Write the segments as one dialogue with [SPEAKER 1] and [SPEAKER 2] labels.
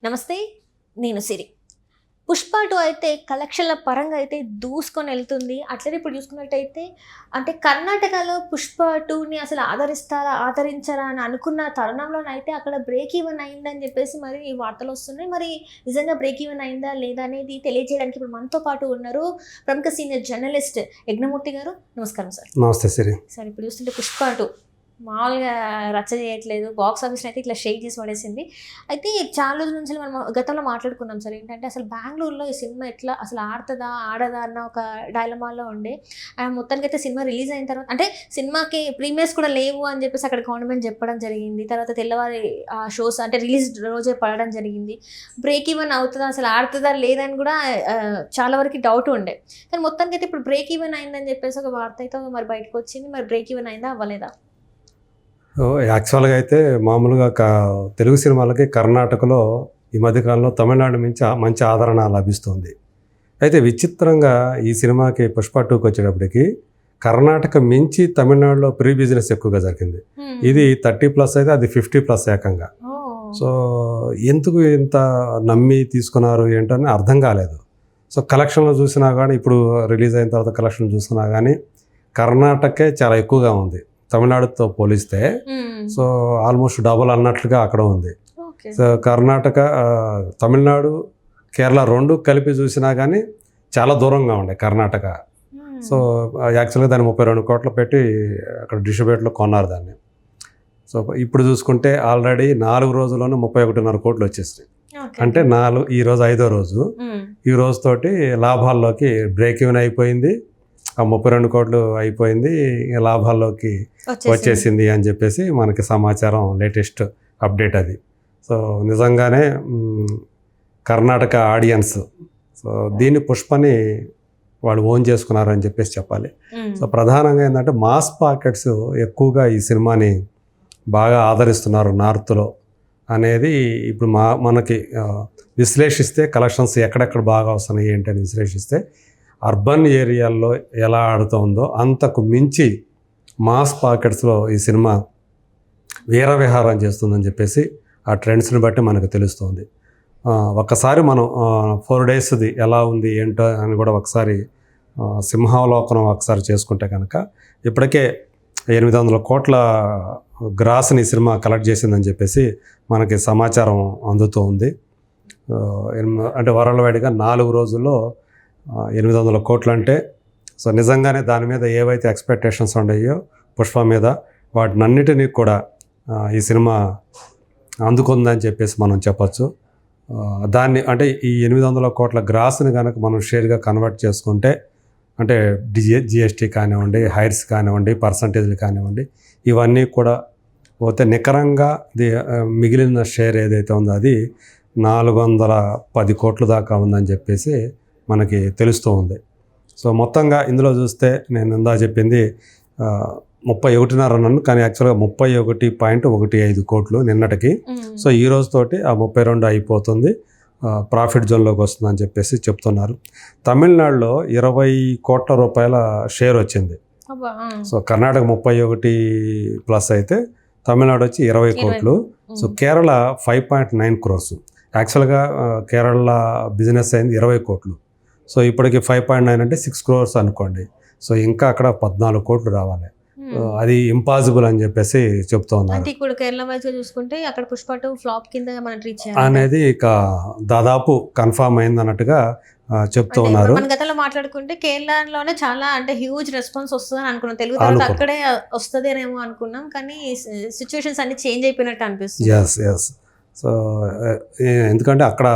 [SPEAKER 1] నమస్తే. నేను సిరి. 'పుష్ప 2' అయితే కలెక్షన్‌ల పరంగా అయితే దూసుకొని ఎళ్తుంది. అట్లనే ఇప్పుడు చూసుకున్నట్టయితే అంటే కర్ణాటకలో 'పుష్ప 2'ని అసలు ఆదరిస్తారా? ఆదరించరా? అని అనుకున్న తరుణంలోనైతే అక్కడ బ్రేక్ ఈవెన్ అయిందని చెప్పేసి మరి వార్తలొస్తున్నాయి. మరి నిజంగా బ్రేక్ ఈవెన్ అయిందా? లేదా? అనేది తెలియజేయడానికి ఇప్పుడు మనతో పాటు ఉన్నారు ప్రముఖ సీనియర్ జర్నలిస్ట్ యజ్ఞమూర్తి గారు. నమస్కారం సార్.
[SPEAKER 2] నమస్తే సిరి.
[SPEAKER 1] సార్ ఇప్పుడు చూస్తుంటే 'పుష్ప 2' మామూలుగా రచ్చ చేయట్లేదు. బాక్స్ ఆఫీస్‌ని అయితే ఇట్లా షేక్ చేసి పడేసింది. అయితే చాలా రోజుల నుంచి మనం గతంలో మాట్లాడుకున్నాం సార్. ఏంటంటే అసలు బెంగుళూరులో ఈ సినిమా ఎట్లా అసలు ఆడతదా? ఆడదా? అన్న ఒక డైలమాలో ఉండే. మొత్తానికైతే సినిమా రిలీజ్ అయిన తర్వాత అంటే సినిమాకి ప్రీమియర్స్ కూడా లేవు అని చెప్పేసి అక్కడ గవర్నమెంట్ చెప్పడం జరిగింది. తర్వాత తెల్లవారి షోస్ అంటే రిలీజ్ రోజే పడడం జరిగింది. బ్రేక్ ఈవెన్ అవుతదా? అసలు ఆడుతదా? లేదని కూడా చాలా వరకు డౌట్ ఉండే. కానీ మొత్తానికైతే ఇప్పుడు బ్రేక్ ఈవెన్ అయిందని చెప్పేసి ఒక వార్త అయితే మరి బయటకు వచ్చింది. మరి బ్రేక్ ఈవెన్ అయిందా? అవ్వలేదా?
[SPEAKER 2] యాక్చువల్గా అయితే మామూలుగా తెలుగు సినిమాలకి కర్ణాటకలో ఈ మధ్యకాలంలో తమిళనాడు నుంచి మంచి ఆదరణ లభిస్తుంది. అయితే విచిత్రంగా ఈ సినిమాకి 'పుష్ప 2'కి వచ్చేటప్పటికి కర్ణాటక మించి తమిళనాడులో ప్రీ బిజినెస్ ఎక్కువగా జరిగింది. ఇది 30+ అయితే అది 50+ ఏకంగా. సో ఎందుకు ఇంత నమ్మి తీసుకున్నారు ఏంటని అర్థం కాలేదు. సో కలెక్షన్లో చూసినా కానీ ఇప్పుడు రిలీజ్ అయిన తర్వాత కలెక్షన్ చూసినా కానీ కర్ణాటకే చాలా ఎక్కువగా ఉంది తమిళనాడుతో పోలిస్తే. సో ఆల్మోస్ట్ డబుల్ అన్నట్లుగా అక్కడ ఉంది. సో కర్ణాటక, తమిళనాడు, కేరళ రెండు కలిపి చూసినా కానీ చాలా దూరంగా ఉండే కర్ణాటక. సో యాక్చువల్గా దాన్ని 32 కోట్లు పెట్టి అక్కడ డిస్ట్రిబ్యూటర్లో కొన్నారు దాన్ని. సో ఇప్పుడు చూసుకుంటే ఆల్రెడీ 4 రోజుల్లోనే 31.5 కోట్లు వచ్చేసినాయి. అంటే ఈ రోజు 5వ రోజు. ఈ రోజుతోటి లాభాల్లోకి బ్రేక్ ఈవెన్ అయిపోయింది. ఆ 32 కోట్లు అయిపోయింది, లాభాల్లోకి వచ్చేసింది అని చెప్పేసి మనకి సమాచారం, లేటెస్ట్ అప్డేట్ అది. సో నిజంగానే కర్ణాటక ఆడియన్స్ సో దీన్ని పుష్పని వాళ్ళు ఓన్ చేసుకున్నారని చెప్పేసి చెప్పాలి. సో ప్రధానంగా ఏంటంటే మాస్ పాకెట్స్ ఎక్కువగా ఈ సినిమాని బాగా ఆదరిస్తున్నారు నార్త్లో అనేది ఇప్పుడు మనకి విశ్లేషిస్తే కలెక్షన్స్ ఎక్కడెక్కడ బాగా వస్తున్నాయి ఏంటని విశ్లేషిస్తే అర్బన్ ఏరియాల్లో ఎలా ఆడుతుందో అంతకు మించి మాస్ పాకెట్స్లో ఈ సినిమా వీరవిహారం చేస్తుందని చెప్పేసి ఆ ట్రెండ్స్ని బట్టి మనకు తెలుస్తుంది. ఒక్కసారి మనం 4 డేస్ది ఎలా ఉంది ఏంటో అని కూడా ఒకసారి సింహావలోకనం ఒకసారి చేసుకుంటే కనుక ఇప్పటికే 800 కోట్ల గ్రాస్ని ఈ సినిమా కలెక్ట్ చేసిందని చెప్పేసి మనకి సమాచారం అందుతూ ఉంది. అంటే వరల్డ్ వైడ్గా 4 రోజుల్లో 800 కోట్లు అంటే సో నిజంగానే దాని మీద ఏవైతే ఎక్స్పెక్టేషన్స్ ఉన్నాయో పుష్ప మీద వాటినన్నిటినీ కూడా ఈ సినిమా అందుకుందని చెప్పేసి మనం చెప్పచ్చు. దాన్ని అంటే ఈ 800 కోట్ల గ్రాస్ని కనుక మనం షేర్గా కన్వర్ట్ చేసుకుంటే అంటే జిఎస్టీ కానివ్వండి, హైర్స్ కానివ్వండి, పర్సంటేజ్లు కానివ్వండి, ఇవన్నీ కూడా పోతే నికరంగా మిగిలిన షేర్ ఏదైతే ఉందో అది 410 కోట్ల దాకా ఉందని చెప్పేసి మనకి తెలుస్తూ ఉంది. సో మొత్తంగా ఇందులో చూస్తే నేను ఇందా చెప్పింది 31.5 అన్నాను, కానీ యాక్చువల్గా 31.15 కోట్లు నిన్నటికి. సో ఈ రోజుతోటి ఆ 32 అయిపోతుంది, ప్రాఫిట్ జోన్లోకి వస్తుందని చెప్పేసి చెప్తున్నారు. తమిళనాడులో 20 కోట్ల రూపాయల షేర్ వచ్చింది. సో కర్ణాటక 31+ అయితే తమిళనాడు వచ్చి 20 కోట్లు. So Kerala 5.9 crores. యాక్చువల్గా కేరళ బిజినెస్ అయింది 20 కోట్లు. సో ఇప్పటికి 5.9 అంటే 6 crores అనుకోండి. సో ఇంకా అక్కడ 14 కోట్లు రావాలి. అది ఇంపాసిబుల్ అని చెప్పేసి చెప్తూ ఉన్నారు.
[SPEAKER 1] ఇప్పుడు కేరళ వైజ్గా చూసుకుంటే అక్కడ 'పుష్ప 2' ఫ్లాప్ కింద మనం రీచ్
[SPEAKER 2] అనేది ఇక దాదాపు కన్ఫామ్ అయింది అన్నట్టుగా చెప్తూ ఉన్నారు.
[SPEAKER 1] మన గతంలో మాట్లాడుకుంటే కేరళలోనే చాలా అంటే హ్యూజ్ రెస్పాన్స్ వస్తుందని అనుకున్నాం. తెలుగు తర్వాత అక్కడే వస్తుంది అనేమో అనుకున్నాం, కానీ సిచ్యువేషన్స్ అన్ని చేంజ్ అయిపోయినట్టు అనిపిస్తుంది.
[SPEAKER 2] ఎస్. సో ఎందుకంటే అక్కడ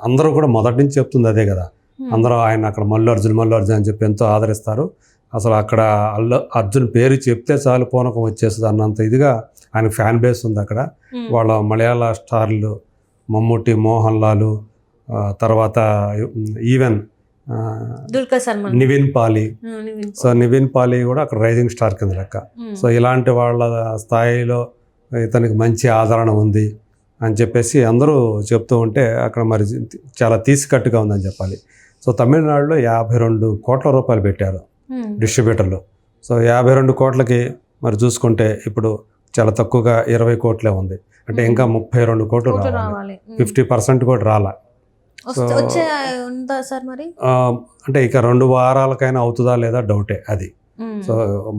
[SPEAKER 2] అందరూ కూడా మొదటి నుంచి చెప్తుంది అదే కదా. అందరూ ఆయన అక్కడ మల్లు అర్జున్ అని చెప్పి ఎంతో ఆదరిస్తారు. అసలు అక్కడ అర్జున్ పేరు చెప్తే చాలు పూనకం వచ్చేస్తుంది అన్నంత ఇదిగా ఆయన ఫ్యాన్ బేస్ ఉంది అక్కడ. వాళ్ళ మలయాళ స్టార్లు మమ్ముట్టి, మోహన్ లాల్, తర్వాత ఈవెన్ నివిన్ పాలి. సో నివిన్ పాలి కూడా అక్కడ రైజింగ్ స్టార్ కింద లెక్క. సో ఇలాంటి వాళ్ళ స్థాయిలో ఇతనికి మంచి ఆదరణ ఉంది అని చెప్పేసి అందరూ చెప్తూ ఉంటే అక్కడ మరి చాలా తీసికట్టుగా ఉందని చెప్పాలి. సో తమిళనాడులో 52 కోట్ల రూపాయలు పెట్టారు డిస్ట్రిబ్యూటర్లు. సో 52 కోట్లకి మరి చూసుకుంటే ఇప్పుడు చాలా తక్కువగా 20 కోట్లే ఉంది. అంటే ఇంకా 32 కోట్లు రావాలి,
[SPEAKER 1] రావాలి
[SPEAKER 2] 50% కూడా రాలా.
[SPEAKER 1] వచ్చే ఉందా సార్ మరి?
[SPEAKER 2] అంటే ఇక 2 వారాలకైనా అవుతుందా లేదా డౌటే అది. సో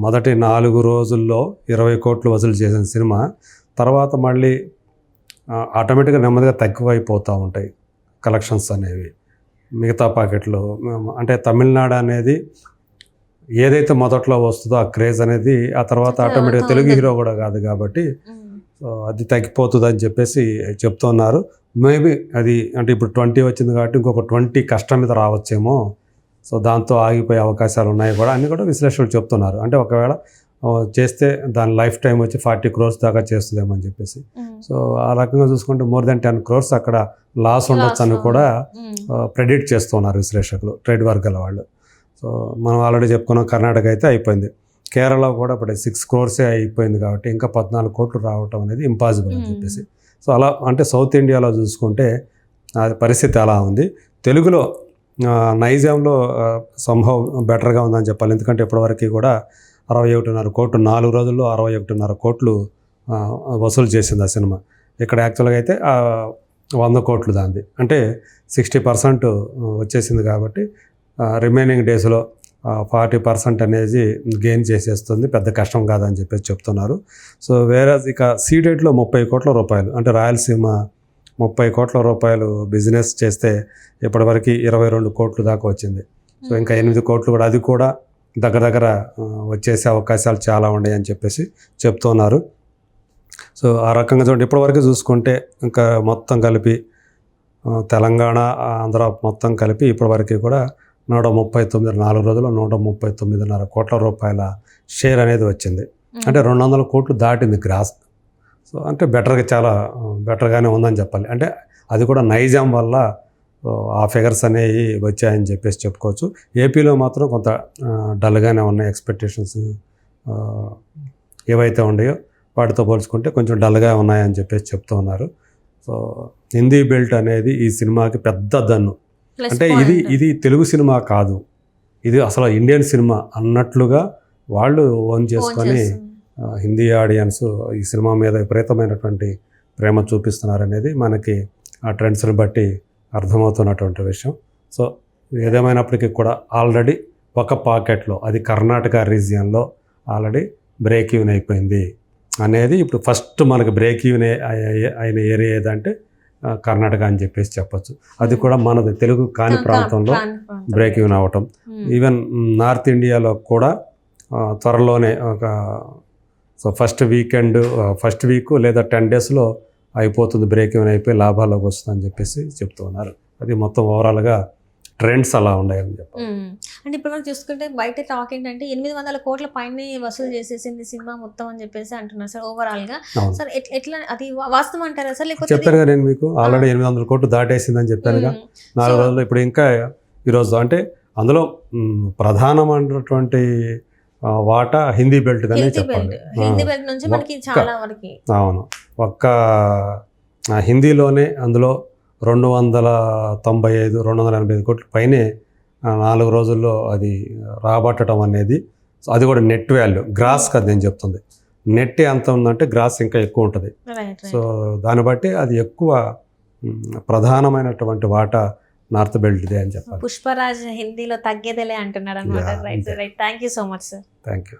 [SPEAKER 2] మొదటి 4 రోజుల్లో 20 కోట్లు వసూలు చేసిన సినిమా తర్వాత మళ్ళీ ఆటోమేటిక్గా నెమ్మదిగా తక్కువైపోతూ ఉంటాయి కలెక్షన్స్ అనేవి మిగతా పాకెట్లు. అంటే తమిళనాడు అనేది ఏదైతే మొదట్లో వస్తుందో ఆ క్రేజ్ అనేది ఆ తర్వాత ఆటోమేటిక్గా తెలుగు హీరో కూడా కాదు కాబట్టి సో అది తగ్గిపోతుంది అని చెప్పేసి చెప్తున్నారు. మేబీ అది అంటే ఇప్పుడు 20 వచ్చింది కాబట్టి ఇంకొక 20 కష్టం మీద రావచ్చేమో, సో దాంతో ఆగిపోయే అవకాశాలు ఉన్నాయి కూడా అన్నీ కూడా విశ్లేషకులు చెప్తున్నారు. అంటే ఒకవేళ చేస్తే దాని లైఫ్ టైం వచ్చి 40 crores దాకా చేస్తుందేమో అని చెప్పేసి. సో ఆ రకంగా చూసుకుంటే మోర్ దెన్ 10 crores అక్కడ లాస్ ఉండొచ్చు అని కూడా ప్రెడిక్ట్ చేస్తున్నారు విశ్లేషకులు, ట్రేడ్ వర్గాల వాళ్ళు. సో మనం ఆల్రెడీ చెప్పుకున్నాం కర్ణాటక అయితే అయిపోయింది, కేరళ కూడా ఇప్పుడు 6 crores అయిపోయింది కాబట్టి ఇంకా 14 కోట్లు రావటం అనేది ఇంపాసిబుల్ అని చెప్పేసి. సో అలా అంటే సౌత్ ఇండియాలో చూసుకుంటే అది పరిస్థితి అలా ఉంది. తెలుగులో నైజాంలో సంభవం బెటర్గా ఉందని చెప్పాలి. ఎందుకంటే ఇప్పటివరకు కూడా 61.5 కోట్లు 4 రోజుల్లో 61.5 కోట్లు వసూలు చేసింది ఆ సినిమా. ఇక్కడ యాక్చువల్గా అయితే 100 కోట్లు దాంది, అంటే 60% వచ్చేసింది కాబట్టి రిమైనింగ్ డేస్లో 40% అనేది గెయిన్ చేసేస్తుంది, పెద్ద కష్టం కాదని చెప్పేసి చెప్తున్నారు. సో వేరే ఇక సీడెడ్లో 30 కోట్ల రూపాయలు అంటే రాయలసీమ 30 కోట్ల రూపాయలు బిజినెస్ చేస్తే ఇప్పటివరకు 22 కోట్లు దాకా వచ్చింది. సో ఇంకా 8 కోట్లు కూడా అది కూడా దగ్గర వచ్చేసే అవకాశాలు చాలా ఉన్నాయి అని చెప్పేసి చెప్తున్నారు. సో ఆ రకంగా చూడండి ఇప్పటివరకు చూసుకుంటే ఇంకా మొత్తం కలిపి తెలంగాణ ఆంధ్ర మొత్తం కలిపి ఇప్పటివరకు కూడా 139 4 రోజుల్లో 139.5 కోట్ల రూపాయల షేర్ అనేది వచ్చింది. అంటే 200 కోట్లు దాటింది గ్రాస్. సో అంటే బెటర్గా చాలా బెటర్గానే ఉందని చెప్పాలి. అంటే అది కూడా నైజాం వల్ల ఆ ఫిగర్స్ అనేవి వచ్చాయని చెప్పేసి చెప్పుకోవచ్చు. ఏపీలో మాత్రం కొంత డల్గానే ఉన్నాయి, ఎక్స్పెక్టేషన్స్ ఏవైతే ఉన్నాయో వాటితో పోల్చుకుంటే కొంచెం డల్గా ఉన్నాయని చెప్పేసి చెప్తూ ఉన్నారు. సో హిందీ బెల్ట్ అనేది ఈ సినిమాకి పెద్ద దన్ను. అంటే ఇది తెలుగు సినిమా కాదు, ఇది అసలు ఇండియన్ సినిమా అన్నట్లుగా వాళ్ళు ఓన్ చేసుకొని హిందీ ఆడియన్స్ ఈ సినిమా మీద విపరీతమైనటువంటి ప్రేమ చూపిస్తున్నారనేది మనకి ఆ ట్రెండ్స్ని బట్టి అర్థమవుతున్నటువంటి విషయం. సో ఏదేమైనప్పటికీ కూడా ఆల్రెడీ ఒక పాకెట్లో అది కర్ణాటక రీజియన్లో ఆల్రెడీ బ్రేక్ ఈవెన్ అయిపోయింది అనేది ఇప్పుడు ఫస్ట్ మనకి బ్రేక్ ఈవెన్ అయిన ఏరియా ఏదంటే కర్ణాటక అని చెప్పేసి చెప్పచ్చు. అది కూడా మనది తెలుగు కాని ప్రాంతంలో బ్రేక్ ఈవెన్ అవ్వటం. ఈవెన్ నార్త్ ఇండియాలో కూడా త్వరలోనే ఒక సో ఫస్ట్ వీక్ లేదా 10 daysలో అయిపోతుంది, బ్రేక్ ఈవెన్ అయిపోయి లాభాల్లోకి వస్తుందని చెప్పేసి చెప్తూ ఉన్నారు. అది మొత్తం ఓవరాల్గా ట్రెండ్స్ అలా ఉన్నాయని చెప్పాలి.
[SPEAKER 1] అంటే ఇప్పుడు మనం చూసుకుంటే బయట టాక్ ఏంటంటే 800 కోట్ల పైన వసూలు చేసేసింది సినిమా మొత్తం అని చెప్పేసి అంటున్నారు సార్ ఓవరాల్గా. సార్ ఎట్లా అది వాస్తవం అంటారా సార్? లేకపోతే
[SPEAKER 2] చెప్పానుగా నేను మీకు ఆల్రెడీ 800 కోట్లు దాటేసిందని చెప్పానుగా 4 రోజుల్లో. ఇప్పుడు ఇంకా ఈరోజు అంటే అందులో ప్రధానమైనటువంటి వాటా హిందీ బెల్ట్ అనే చెప్పాలి.
[SPEAKER 1] హిందీ బెల్ట్ నుంచి మనకి చాలా వరకు
[SPEAKER 2] అవును, ఒక్క హిందీలోనే అందులో 295 కోట్ల పైనే 4 రోజుల్లో అది రాబట్టడం అనేది. అది కూడా నెట్ వాల్యూ, గ్రాస్ కదా నేను చెప్తుంది. నెట్ ఎంత ఉందంటే గ్రాస్ ఇంకా ఎక్కువ ఉంటుంది. సో దాన్ని బట్టి అది ఎక్కువ ప్రధానమైనటువంటి వాటా నార్త్ బెల్ట్ ఇదే అని చెప్పాలి.
[SPEAKER 1] పుష్పరాజ్ హిందీలో తగ్గేదేలే అంటున్నారు అనమాట. Right, thank you so much sir.
[SPEAKER 2] Thank you.